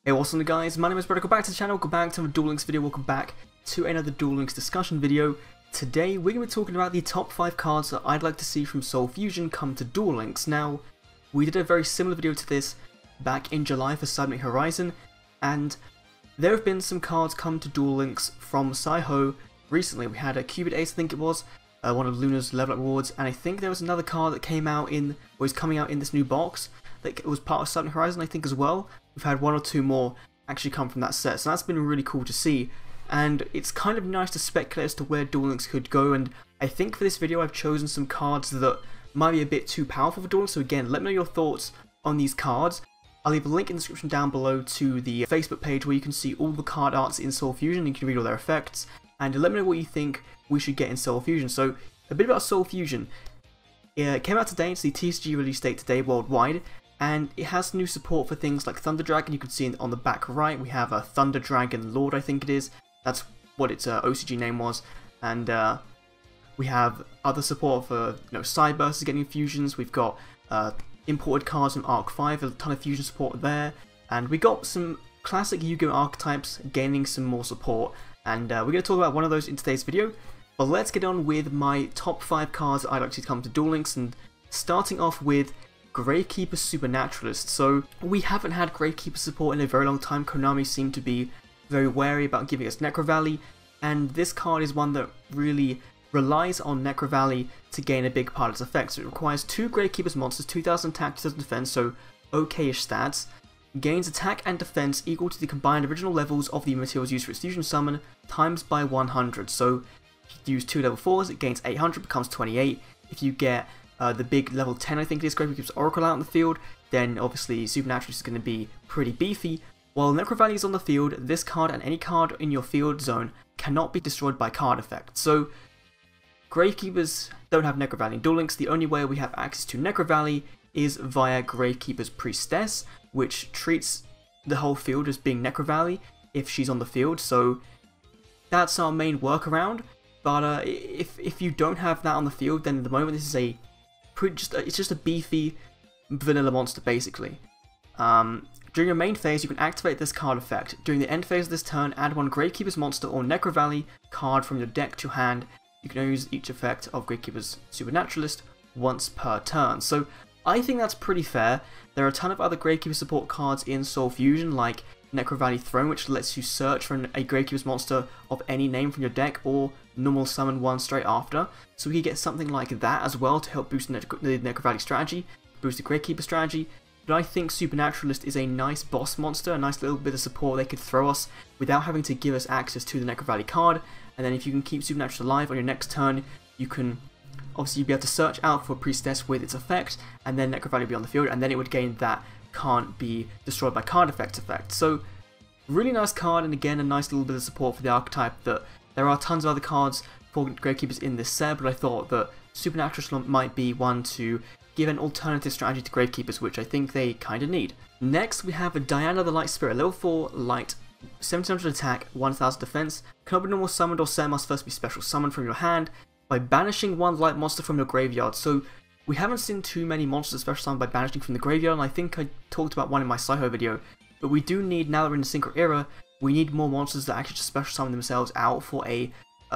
Hey, what's on guys, my name is Brett, welcome back to the channel, welcome back to a Duel Links video, welcome back to another Duel Links discussion video. Today we're going to be talking about the top 5 cards that I'd like to see from Soul Fusion come to Duel Links. Now, we did a very similar video to this back in July for CYBERNETIC Horizon, and there have been some cards come to Duel Links from Saiho recently. We had a Cubit Ace, I think it was, one of Luna's level up rewards, and I think there was another card that came out in, or is coming out in this new box, that was part of CYBERNETIC Horizon I think as well. We've had one or two more actually come from that set, so that's been really cool to see, and it's kind of nice to speculate as to where Duel Links could go. And I think for this video I've chosen some cards that might be a bit too powerful for Duel Links, so again, let me know your thoughts on these cards. I'll leave a link in the description down below to the Facebook page where you can see all the card arts in Soul Fusion and you can read all their effects, and let me know what you think we should get in Soul Fusion. So a bit about Soul Fusion. It came out today, it's the TCG release date today worldwide, and it has new support for things like Thunder Dragon. You can see on the back right we have a Thunder Dragon Lord, I think it is. That's what its OCG name was. And we have other support for Cyberburst is getting fusions. We've got imported cards from Arc 5, a ton of fusion support there. And we got some classic Yu-Gi-Oh! Archetypes gaining some more support. And we're going to talk about one of those in today's video. But let's get on with my top 5 cards that I'd like to come to Duel Links, and starting off with Gravekeeper's Supernaturalist. So we haven't had Gravekeeper support in a very long time. Konami seemed to be very wary about giving us NECROVALLEY, and this card is one that really relies on NECROVALLEY to gain a big part of its effects. So it requires 2 Gravekeeper's monsters, 2000 attack, 2000 defense, so okay-ish stats. Gains attack and defense equal to the combined original levels of the materials used for its fusion summon, times by 100. So if you use 2 level 4s, it gains 800, becomes 28. If you get the big level 10, I think it is, Gravekeeper's Oracle out in the field, then obviously Supernaturalist is going to be pretty beefy. While NECROVALLEY is on the field, this card and any card in your field zone cannot be destroyed by card effect. So Gravekeepers don't have NECROVALLEY in Duel Links. The only way we have access to NECROVALLEY is via Gravekeeper's Priestess, which treats the whole field as being NECROVALLEY if she's on the field. So that's our main workaround. But if you don't have that on the field, then at the moment this is a it's just a beefy vanilla monster basically. During your main phase, you can activate this card effect. During the end phase of this turn, add 1 Gravekeeper's monster or NECROVALLEY card from your deck to your hand. You can use each effect of Gravekeeper's Supernaturalist once per turn. So I think that's pretty fair. There are a ton of other Gravekeeper support cards in Soul Fusion, like NECROVALLEY Throne, which lets you search for a Gravekeeper's monster of any name from your deck, or normal summon one straight after. So we could get something like that as well to help boost the NECROVALLEY strategy, boost the Gravekeeper strategy. But I think Supernaturalist is a nice boss monster, a nice little bit of support they could throw us without having to give us access to the NECROVALLEY card. And then if you can keep Supernaturalist alive on your next turn, you can obviously be able to search out for Priestess with its effect, and then NECROVALLEY would be on the field, and then it would gain that can't be destroyed by card effect. So really nice card, and again a nice little bit of support for the archetype. That there are tons of other cards for Gravekeepers in this set, but I thought that Supernaturalist might be one to give an alternative strategy to Gravekeepers, which I think they kind of need. Next we have Diana the Light Spirit, level 4 light, 1700 attack, 1000 defense. Cannot be normal summoned or set, must first be special summoned from your hand by banishing 1 light monster from your graveyard. So we haven't seen too many monsters special summoned by banishing from the graveyard, and I think I talked about one in my Saiho video. But we do need, now that we're in the Synchro era, we need more monsters that actually just special summon themselves out for a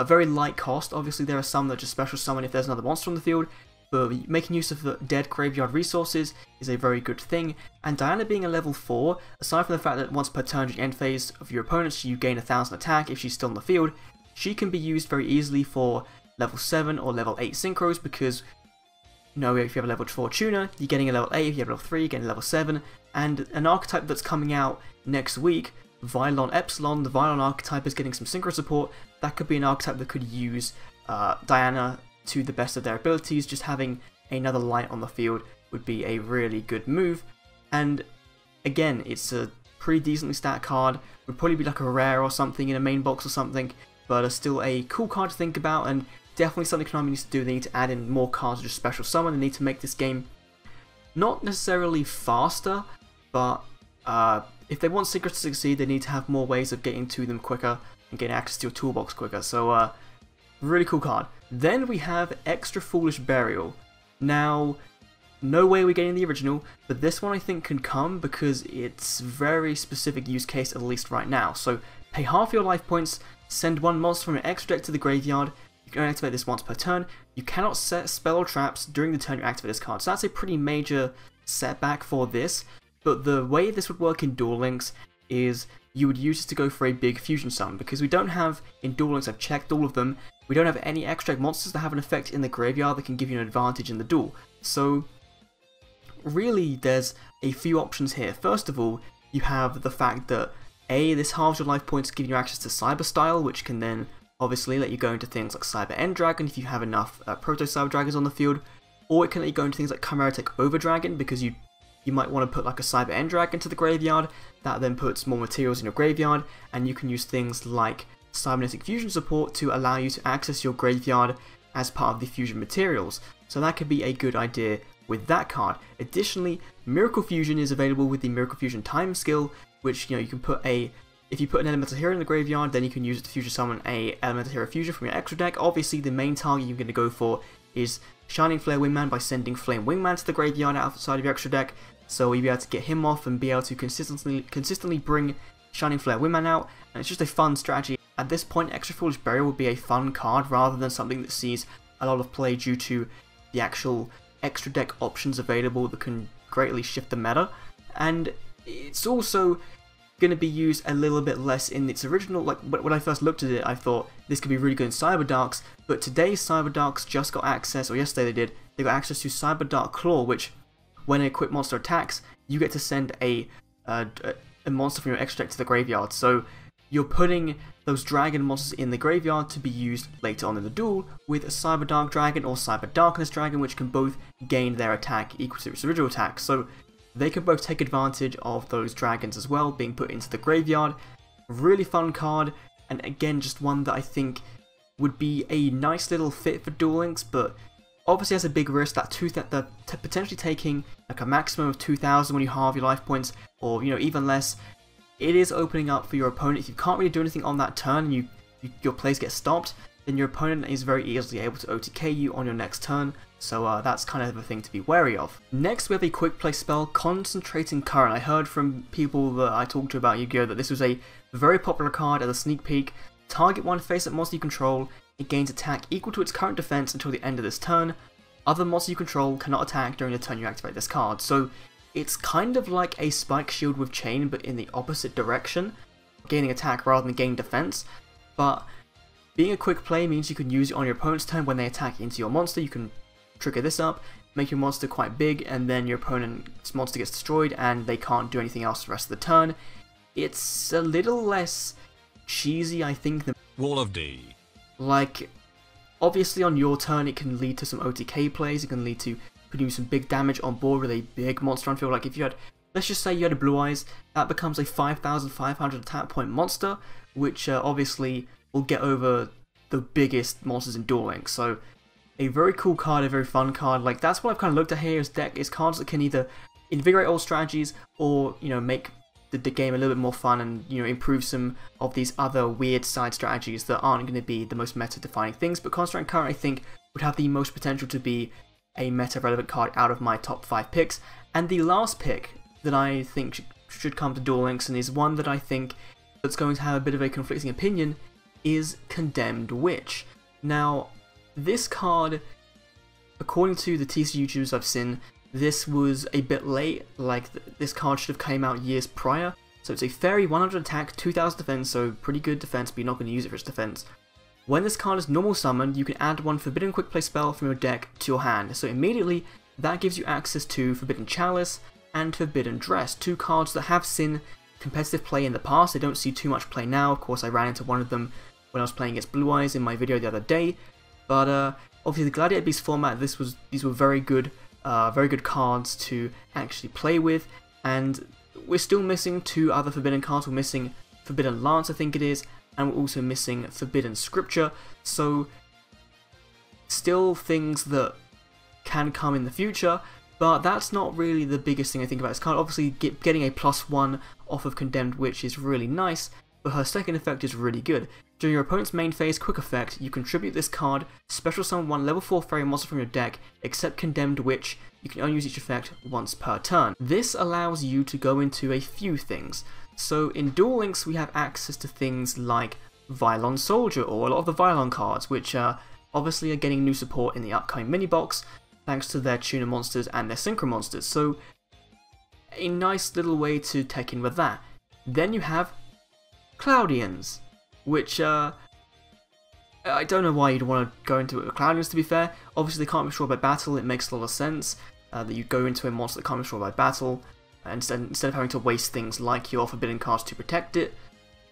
very light cost. Obviously there are some that just special summon if there's another monster on the field, but making use of the dead graveyard resources is a very good thing. And Diana being a level 4, aside from the fact that once per turn during end phase of your opponents you gain 1000 attack if she's still on the field, she can be used very easily for level 7 or level 8 synchros, because if you have a level 4 tuner, you're getting a level 8, if you have a level 3, you're getting a level 7, and an archetype that's coming out next week, VYLON EPSILON, the VYLON archetype is getting some synchro support. That could be an archetype that could use Diana to the best of their abilities. Just having another light on the field would be a really good move, and again, it's a pretty decently stat card, would probably be like a rare or something in a main box or something, but still a cool card to think about, and definitely something Konami needs to do. They need to add in more cards to just special summon. They need to make this game not necessarily faster, but if they want Synchros to succeed, they need to have more ways of getting to them quicker and getting access to your toolbox quicker. So really cool card. Then we have Extra Foolish Burial. Now no way we're getting the original, but this one I think can come because it's very specific use case, at least right now. So pay half your life points, send one monster from your extra deck to the graveyard. You can only activate this once per turn. You cannot set spell or traps during the turn you activate this card. So that's a pretty major setback for this. But the way this would work in Duel Links is you would use this to go for a big fusion summon, because we don't have, in Duel Links, I've checked all of them, we don't have any extra monsters that have an effect in the graveyard that can give you an advantage in the duel. So really there's a few options here. First of all, you have the fact that this halves your life points, giving you access to Cyber Style, which can then obviously let you go into things like Cyber End Dragon if you have enough Proto Cyber Dragons on the field, or it can let you go into things like Chimeritic Over Dragon, because you might want to put like a Cyber End Dragon to the graveyard. That then puts more materials in your graveyard, and you can use things like Cybernetic Fusion support to allow you to access your graveyard as part of the fusion materials. So that could be a good idea with that card. Additionally, Miracle Fusion is available with the Miracle Fusion Time skill, which you can put if you put an Elemental Hero in the graveyard, then you can use it to fusion summon a Elemental Hero Fusion from your extra deck. Obviously, the main target you're going to go for is Shining Flare Wingman by sending Flame Wingman to the graveyard outside of your extra deck, so you'll be able to get him off and be able to consistently bring Shining Flare Wingman out, and it's just a fun strategy. At this point, Extra Foolish Burial would be a fun card rather than something that sees a lot of play due to the actual extra deck options available that can greatly shift the meta, and it's also going to be used a little bit less in its original. Like when I first looked at it, I thought this could be really good in Cyberdarks, but today Cyberdarks just got access, or yesterday they got access to Cyberdark Claw, which when a equipped monster attacks, you get to send a monster from your extra deck to the graveyard. So you're putting those dragon monsters in the graveyard to be used later on in the duel with a Cyberdark Dragon or Cyberdarkness Dragon, which can both gain their attack equal to its original attack. So they can both take advantage of those dragons as well being put into the graveyard. Really fun card, and again just one that I think would be a nice little fit for Duel Links, but obviously has a big risk that potentially taking like a maximum of 2,000 when you halve your life points, or even less. It is opening up for your opponent. If you can't really do anything on that turn and your plays get stopped, then your opponent is very easily able to OTK you on your next turn. So that's kind of a thing to be wary of. Next we have a quick play spell, Concentrating Current. I heard from people that I talked to about Yu-Gi-Oh! That this was a very popular card as a sneak peek. Target one face-up monster you control, it gains attack equal to its current defense until the end of this turn. Other monsters you control cannot attack during the turn you activate this card. So it's kind of like a Spike Shield with Chain, but in the opposite direction, gaining attack rather than gaining defense. But being a quick play means you can use it on your opponent's turn when they attack into your monster. You can trigger this up, make your monster quite big, and then your opponent's monster gets destroyed and they can't do anything else the rest of the turn. It's a little less cheesy, I think, than Wall of D. Like, obviously on your turn it can lead to some OTK plays, it can lead to putting you some big damage on board with a big monster on field. Like if you had, let's just say you had a Blue Eyes, that becomes a 5,500 attack point monster, which obviously will get over the biggest monsters in Duel Links. So a very cool card, a very fun card. Like that's what I've kind of looked at here, is cards that can either invigorate old strategies or make the game a little bit more fun and improve some of these other weird side strategies that aren't going to be the most meta defining things. But Concentrating Current I think would have the most potential to be a meta relevant card out of my top 5 picks. And the last pick that I think should come to Duel Links, and is one that I think that's going to have a bit of a conflicting opinion, is Condemned Witch. Now this card, according to the TC YouTubers I've seen, this was a bit late. Like this card should have came out years prior. So it's a fairy, 100 attack, 2000 defense, so pretty good defense, but you're not going to use it for its defense. When this card is normal summoned, you can add one Forbidden Quick Play spell from your deck to your hand. So immediately that gives you access to Forbidden Chalice and Forbidden Dress, two cards that have seen competitive play in the past. They don't see too much play now. Of course, I ran into one of them when I was playing against Blue Eyes in my video the other day. But obviously the Gladiator Beast format, these were very good cards to actually play with, and we're still missing 2 other Forbidden cards. We're missing Forbidden Lance, I think it is, and we're also missing Forbidden Scripture. So still things that can come in the future, but that's not really the biggest thing I think about this card. Obviously getting a +1 off of Condemned Witch is really nice, but her second effect is really good. During your opponent's main phase quick effect, you contribute this card, special summon one level 4 fairy monster from your deck, except Condemned Witch. You can only use each effect once per turn. This allows you to go into a few things. So in Duel Links we have access to things like VYLON Soldier, or a lot of the VYLON cards, which obviously are getting new support in the upcoming mini box, thanks to their tuner monsters and their synchro monsters. So a nice little way to tech in with that. Then you have Cloudians, which I don't know why you'd want to go into it with Cloudians, to be fair. Obviously they can't be destroyed by battle. It makes a lot of sense that you go into a monster that can't be destroyed by battle, instead of having to waste things like your forbidden cards to protect it.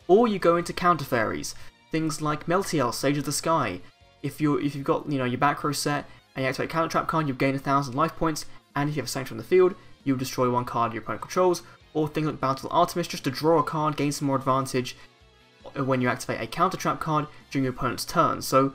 Or you go into counter fairies, things like Meltiel, Sage of the Sky. If you've got your back row set and you activate a counter trap card, you gain 1,000 life points, and if you have a Sanctuary on the field, you'll destroy one card your opponent controls. Or things like Bountiful Artemis, just to draw a card, gain some more advantage when you activate a counter trap card during your opponent's turn. So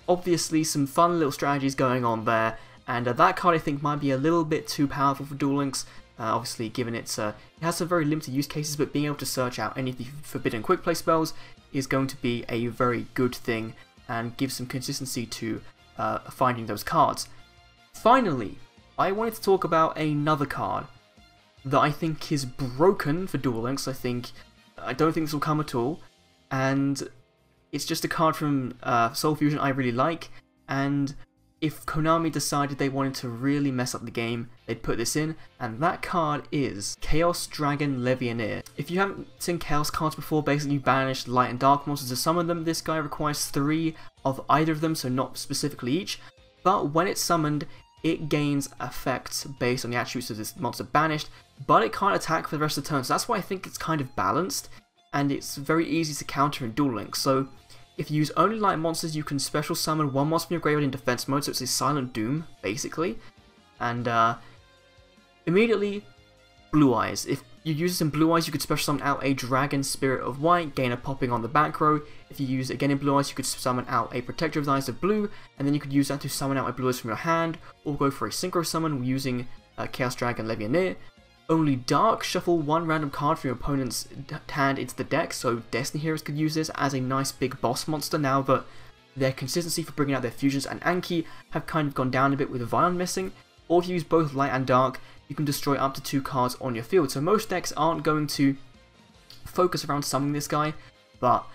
obviously some fun little strategies going on there, and that card I think might be a little bit too powerful for Duel Links. Obviously given it has some very limited use cases, but being able to search out any of the forbidden quick play spells is going to be a very good thing and give some consistency to finding those cards. Finally, I wanted to talk about another card that I think is broken for Duel Links. I don't think this will come at all, and it's just a card from Soul Fusion I really like, and if Konami decided they wanted to really mess up the game, they'd put this in, and that card is Chaos Dragon Levianeer. If you haven't seen Chaos cards before, basically you banish light and dark monsters to summon them. This guy requires 3 of either of them, so not specifically each, but when it's summoned, it gains effects based on the attributes of this monster banished, but it can't attack for the rest of the turn, so that's why I think it's kind of balanced, and it's very easy to counter in Duel Links. So if you use only light monsters, you can special summon one monster from your graveyard in defense mode, so it's a Silent Doom, basically. And immediately, Blue Eyes. If you use this in Blue Eyes, you could special summon out a Dragon Spirit of White, gain a popping on the back row. If you use it again in Blue Eyes, you could summon out a Protector of the Eyes of Blue, and then you could use that to summon out a Blue Eyes from your hand, or go for a Synchro Summon using Chaos Dragon Levianeer. Only Dark, shuffle one random card from your opponent's hand into the deck, so Destiny Heroes could use this as a nice big boss monster now that their consistency for bringing out their fusions and Anki have kind of gone down a bit with VYLON missing. Or if you use both Light and Dark, you can destroy up to 2 cards on your field. So most decks aren't going to focus around summoning this guy, but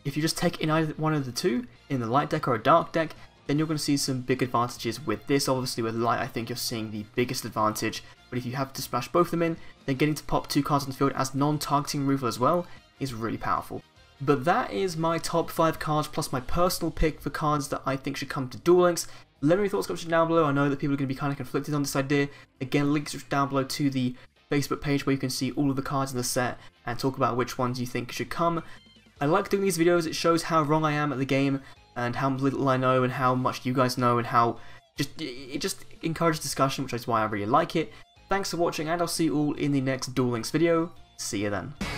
if you just take in either one of the two, in the Light deck or a Dark deck, then you're going to see some big advantages with this. Obviously with Light I think you're seeing the biggest advantage, but if you have to splash both of them in, then getting to pop 2 cards on the field as non-targeting removal as well is really powerful. But that is my top 5 cards plus my personal pick for cards that I think should come to Duel Links. Let me know your thoughts comment down below. I know that people are going to be kind of conflicted on this idea. Again, links down below to the Facebook page where you can see all of the cards in the set and talk about which ones you think should come. I like doing these videos. It shows how wrong I am at the game and how little I know and how much you guys know, and how it just encourages discussion, which is why I really like it. Thanks for watching, and I'll see you all in the next Duel Links video. See you then.